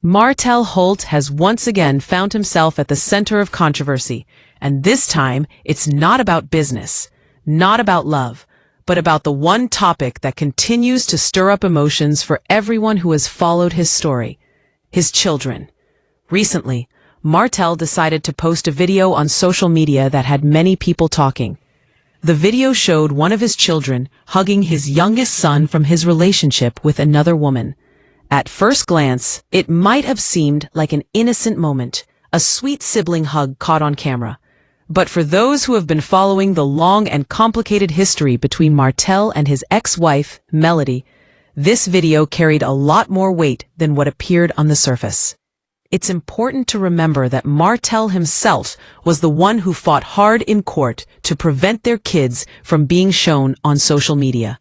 Martell Holt has once again found himself at the center of controversy, and this time it's not about business, not about love, but about the one topic that continues to stir up emotions for everyone who has followed his story: his children. Recently, Martell decided to post a video on social media that had many people talking. The video showed one of his children hugging his youngest son from his relationship with another woman. At first glance, it might have seemed like an innocent moment, a sweet sibling hug caught on camera. But for those who have been following the long and complicated history between Martell and his ex-wife, Melody, this video carried a lot more weight than what appeared on the surface. It's important to remember that Martell himself was the one who fought hard in court to prevent their kids from being shown on social media.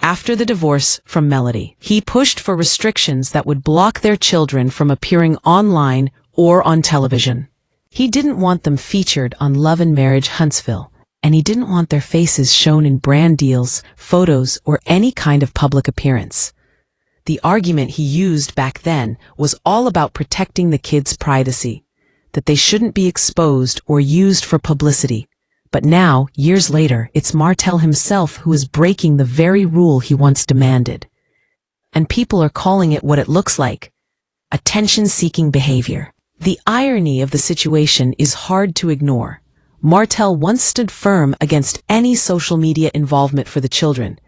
After the divorce from Melody, he pushed for restrictions that would block their children from appearing online or on television. He didn't want them featured on Love and Marriage Huntsville, and he didn't want their faces shown in brand deals, photos, or any kind of public appearance. The argument he used back then was all about protecting the kids' privacy, that they shouldn't be exposed or used for publicity. But now, years later, it's Martell himself who is breaking the very rule he once demanded. And people are calling it what it looks like: attention-seeking behavior. The irony of the situation is hard to ignore. Martell once stood firm against any social media involvement for the children,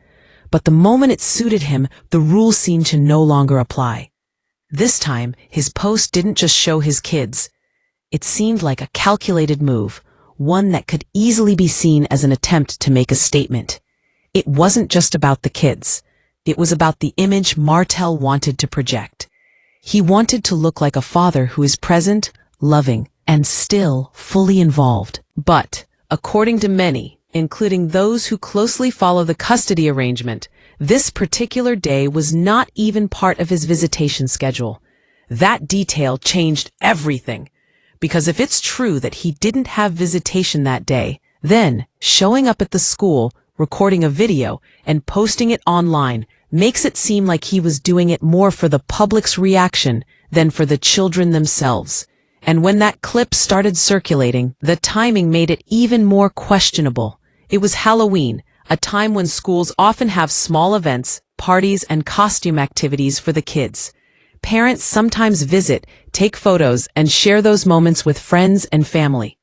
but the moment it suited him, the rule seemed to no longer apply. This time, his post didn't just show his kids. It seemed like a calculated move, one that could easily be seen as an attempt to make a statement. It wasn't just about the kids. It was about the image Martell wanted to project. He wanted to look like a father who is present, loving, and still fully involved. But, according to many, including those who closely follow the custody arrangement, this particular day was not even part of his visitation schedule. That detail changed everything. Because if it's true that he didn't have visitation that day, then showing up at the school, recording a video, and posting it online makes it seem like he was doing it more for the public's reaction than for the children themselves. And when that clip started circulating, the timing made it even more questionable. It was Halloween, a time when schools often have small events, parties, and costume activities for the kids. Parents sometimes visit, take photos, and share those moments with friends and family.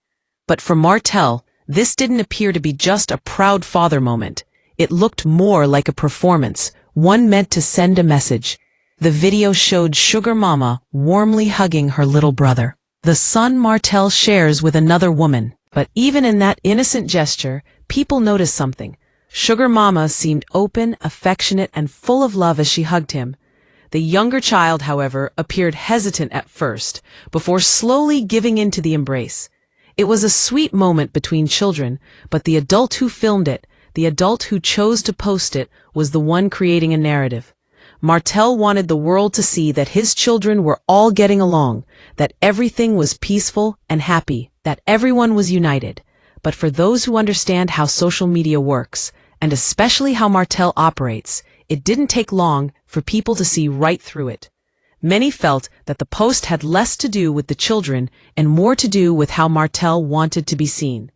But for Martell, this didn't appear to be just a proud father moment. It looked more like a performance, one meant to send a message. The video showed Sugar Mama warmly hugging her little brother, the son Martell shares with another woman. But even in that innocent gesture, people noticed something. Sugar Mama seemed open, affectionate, and full of love as she hugged him. The younger child, however, appeared hesitant at first, before slowly giving in to the embrace. It was a sweet moment between children, but the adult who filmed it, the adult who chose to post it, was the one creating a narrative. Martell wanted the world to see that his children were all getting along, that everything was peaceful and happy, that everyone was united. But for those who understand how social media works, and especially how Martell operates, it didn't take long for people to see right through it. Many felt that the post had less to do with the children and more to do with how Martell wanted to be seen.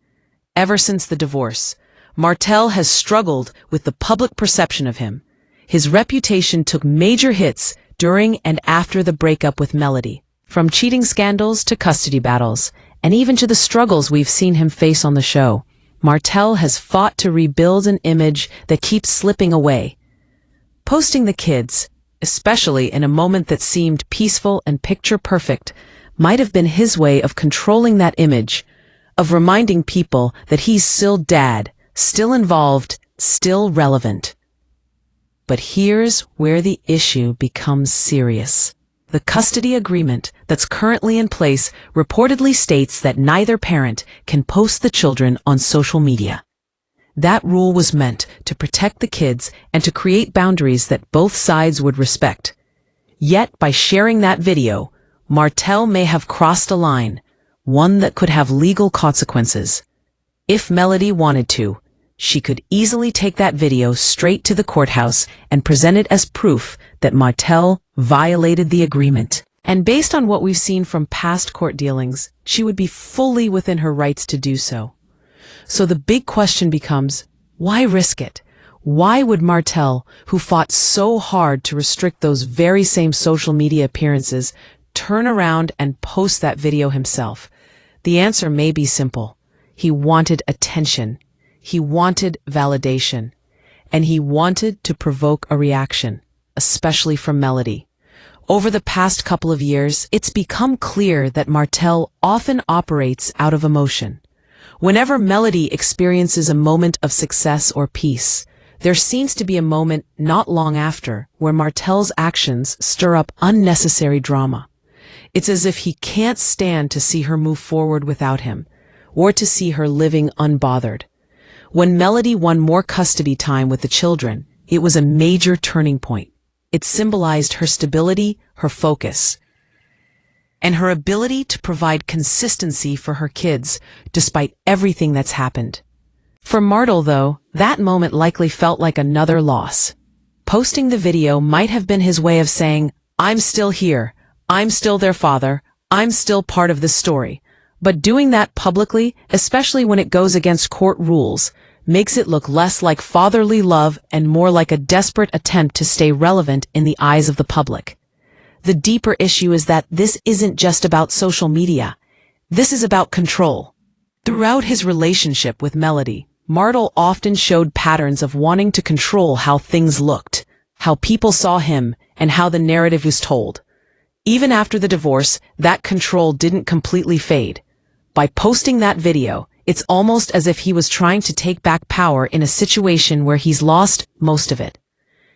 Ever since the divorce, Martell has struggled with the public perception of him. His reputation took major hits during and after the breakup with Melody, from cheating scandals to custody battles, and even to the struggles we've seen him face on the show. Martell has fought to rebuild an image that keeps slipping away. Posting the kids, especially in a moment that seemed peaceful and picture-perfect, might have been his way of controlling that image, of reminding people that he's still dad, still involved, still relevant. But here's where the issue becomes serious. The custody agreement that's currently in place reportedly states that neither parent can post the children on social media. That rule was meant to protect the kids and to create boundaries that both sides would respect. Yet, by sharing that video, Martell may have crossed a line, one that could have legal consequences. If Melody wanted to, she could easily take that video straight to the courthouse and present it as proof that Martell violated the agreement. And based on what we've seen from past court dealings, she would be fully within her rights to do so. So the big question becomes, why risk it? Why would Martell, who fought so hard to restrict those very same social media appearances, turn around and post that video himself? The answer may be simple. He wanted attention. He wanted validation. And he wanted to provoke a reaction, especially from Melody. Over the past couple of years, it's become clear that Martell often operates out of emotion. Whenever Melody experiences a moment of success or peace, there seems to be a moment not long after where Martell's actions stir up unnecessary drama. It's as if he can't stand to see her move forward without him, or to see her living unbothered. When Melody won more custody time with the children, it was a major turning point. It symbolized her stability, her focus, and her ability to provide consistency for her kids, despite everything that's happened. For Martell, though, that moment likely felt like another loss. Posting the video might have been his way of saying, "I'm still here, I'm still their father, I'm still part of this story." But doing that publicly, especially when it goes against court rules, makes it look less like fatherly love and more like a desperate attempt to stay relevant in the eyes of the public. The deeper issue is that this isn't just about social media. This is about control. Throughout his relationship with Melody, Martell often showed patterns of wanting to control how things looked, how people saw him, and how the narrative was told. Even after the divorce, that control didn't completely fade. By posting that video, it's almost as if he was trying to take back power in a situation where he's lost most of it.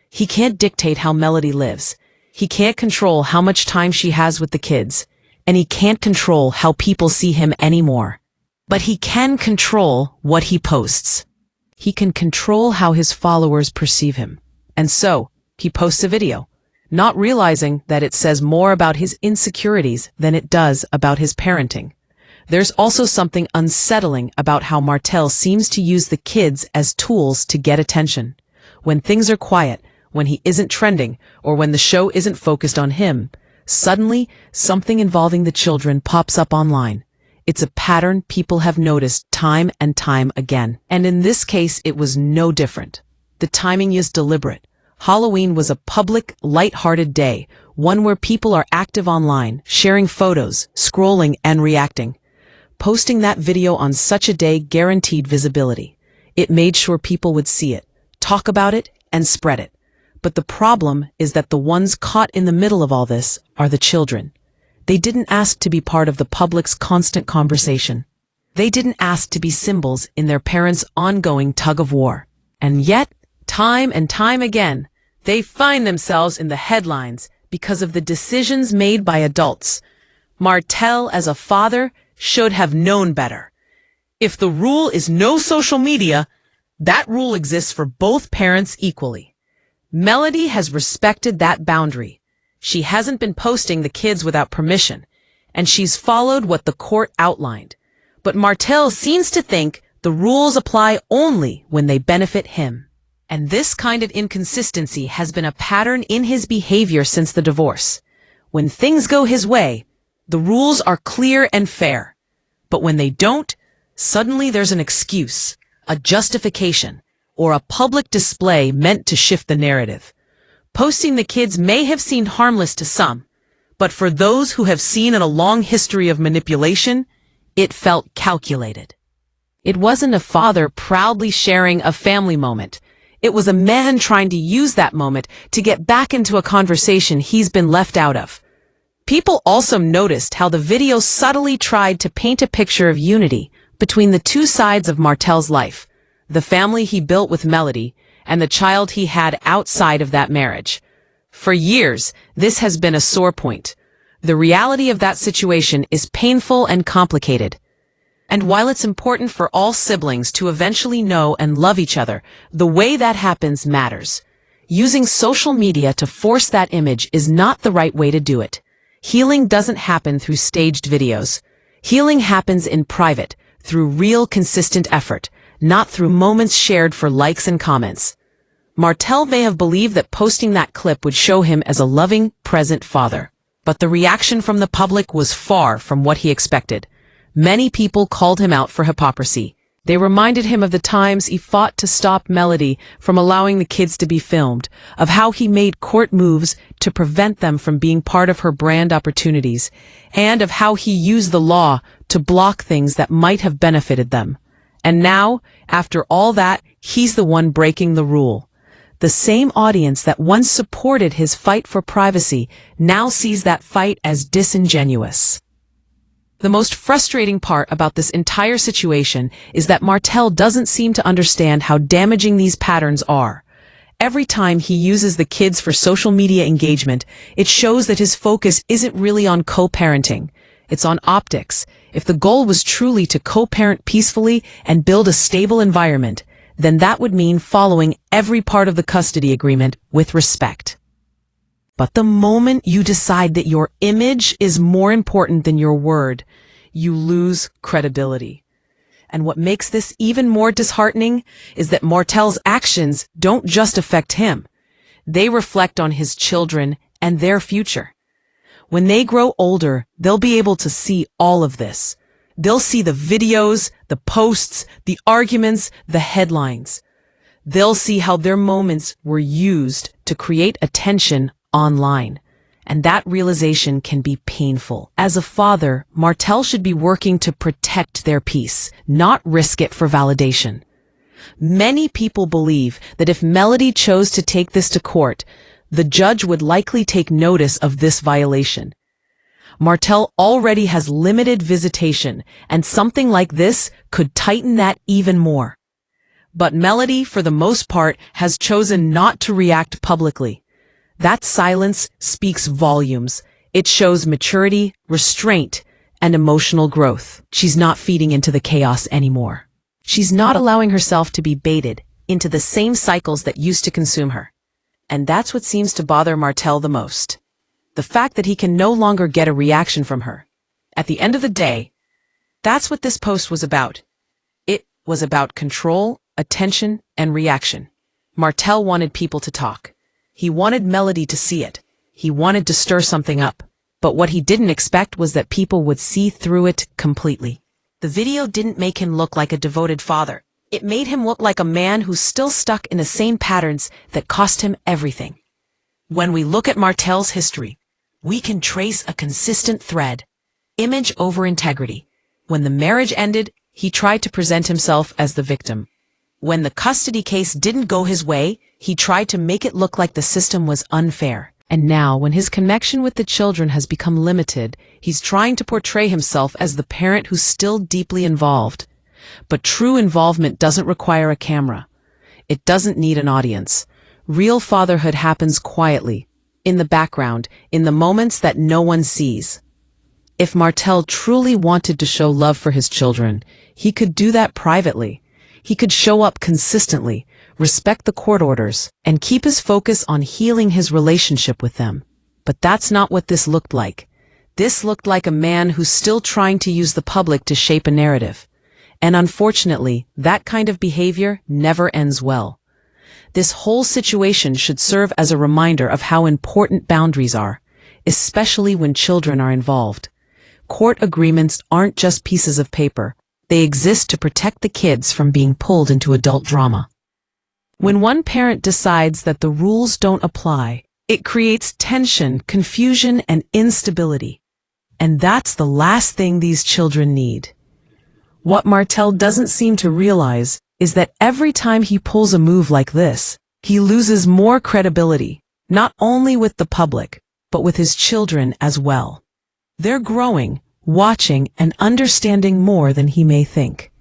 He can't dictate how Melody lives. He can't control how much time she has with the kids. And he can't control how people see him anymore. But he can control what he posts. He can control how his followers perceive him. And so, he posts a video, not realizing that it says more about his insecurities than it does about his parenting. There's also something unsettling about how Martell seems to use the kids as tools to get attention. When things are quiet, when he isn't trending, or when the show isn't focused on him, suddenly something involving the children pops up online. It's a pattern people have noticed time and time again. And in this case, it was no different. The timing is deliberate. Halloween was a public, light-hearted day, one where people are active online, sharing photos, scrolling, and reacting. Posting that video on such a day guaranteed visibility. It made sure people would see it, talk about it, and spread it. But the problem is that the ones caught in the middle of all this are the children. They didn't ask to be part of the public's constant conversation. They didn't ask to be symbols in their parents' ongoing tug-of-war. And yet, time and time again, they find themselves in the headlines because of the decisions made by adults. Martell, as a father, should have known better. If the rule is no social media, that rule exists for both parents equally. Melody has respected that boundary. She hasn't been posting the kids without permission, and she's followed what the court outlined. But Martell seems to think the rules apply only when they benefit him. And this kind of inconsistency has been a pattern in his behavior since the divorce. When things go his way, the rules are clear and fair. But when they don't, suddenly there's an excuse, a justification, or a public display meant to shift the narrative. Posting the kids may have seemed harmless to some, but for those who have seen a long history of manipulation, it felt calculated. It wasn't a father proudly sharing a family moment. It was a man trying to use that moment to get back into a conversation he's been left out of. People also noticed how the video subtly tried to paint a picture of unity between the two sides of Martell's life, the family he built with Melody and the child he had outside of that marriage. For years, this has been a sore point. The reality of that situation is painful and complicated. And while it's important for all siblings to eventually know and love each other, the way that happens matters. Using social media to force that image is not the right way to do it. Healing doesn't happen through staged videos. Healing happens in private, through real, consistent effort, not through moments shared for likes and comments. Martell may have believed that posting that clip would show him as a loving, present father. But the reaction from the public was far from what he expected. Many people called him out for hypocrisy. They reminded him of the times he fought to stop Melody from allowing the kids to be filmed, of how he made court moves to prevent them from being part of her brand opportunities, and of how he used the law to block things that might have benefited them. And now, after all that, he's the one breaking the rule. The same audience that once supported his fight for privacy now sees that fight as disingenuous. The most frustrating part about this entire situation is that Martell doesn't seem to understand how damaging these patterns are. Every time he uses the kids for social media engagement, it shows that his focus isn't really on co-parenting. It's on optics. If the goal was truly to co-parent peacefully and build a stable environment, then that would mean following every part of the custody agreement with respect. But the moment you decide that your image is more important than your word, you lose credibility. And what makes this even more disheartening is that Martell's actions don't just affect him. They reflect on his children and their future. When they grow older, they'll be able to see all of this. They'll see the videos, the posts, the arguments, the headlines. They'll see how their moments were used to create attention online. And that realization can be painful. As a father, Martell should be working to protect their peace, not risk it for validation. Many people believe that if Melody chose to take this to court, the judge would likely take notice of this violation. Martell already has limited visitation, and something like this could tighten that even more. But Melody, for the most part, has chosen not to react publicly. That silence speaks volumes. It shows maturity, restraint, and emotional growth. She's not feeding into the chaos anymore. She's not allowing herself to be baited into the same cycles that used to consume her. And that's what seems to bother Martell the most. The fact that he can no longer get a reaction from her. At the end of the day, that's what this post was about. It was about control, attention, and reaction. Martell wanted people to talk. He wanted Melody to see it. He wanted to stir something up. But what he didn't expect was that people would see through it completely. The video didn't make him look like a devoted father. It made him look like a man who's still stuck in the same patterns that cost him everything. When we look at Martell's history, we can trace a consistent thread. Image over integrity. When the marriage ended, he tried to present himself as the victim. When the custody case didn't go his way, he tried to make it look like the system was unfair. And now, when his connection with the children has become limited, he's trying to portray himself as the parent who's still deeply involved. But true involvement doesn't require a camera. It doesn't need an audience. Real fatherhood happens quietly, in the background, in the moments that no one sees. If Martell truly wanted to show love for his children, he could do that privately. He could show up consistently, respect the court orders, and keep his focus on healing his relationship with them. But that's not what this looked like. This looked like a man who's still trying to use the public to shape a narrative. And unfortunately, that kind of behavior never ends well. This whole situation should serve as a reminder of how important boundaries are, especially when children are involved. Court agreements aren't just pieces of paper. They exist to protect the kids from being pulled into adult drama. When one parent decides that the rules don't apply, it creates tension, confusion, and instability. And that's the last thing these children need. What Martell doesn't seem to realize is that every time he pulls a move like this, he loses more credibility, not only with the public, but with his children as well. They're growing, watching, and understanding more than he may think.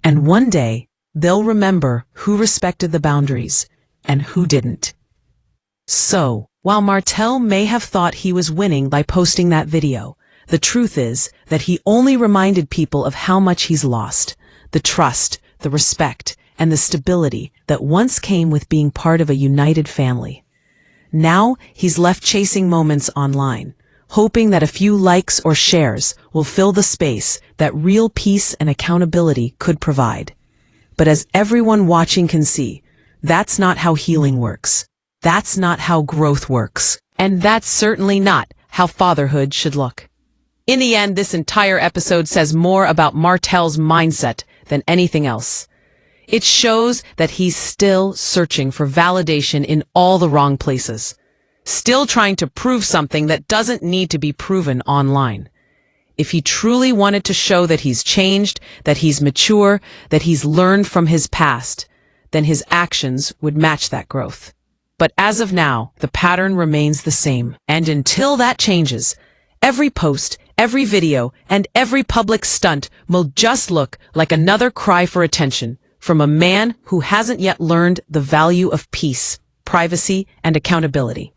And one day, they'll remember who respected the boundaries and who didn't. So, while Martell may have thought he was winning by posting that video, the truth is that he only reminded people of how much he's lost, the trust, the respect, and the stability that once came with being part of a united family. Now, he's left chasing moments online, hoping that a few likes or shares will fill the space that real peace and accountability could provide. But as everyone watching can see, that's not how healing works. That's not how growth works. And that's certainly not how fatherhood should look. In the end, this entire episode says more about Martell's mindset than anything else. It shows that he's still searching for validation in all the wrong places, still trying to prove something that doesn't need to be proven online. If he truly wanted to show that he's changed, that he's mature, that he's learned from his past, then his actions would match that growth. But as of now, the pattern remains the same. And until that changes, every post, every video, and every public stunt will just look like another cry for attention from a man who hasn't yet learned the value of peace, privacy, and accountability.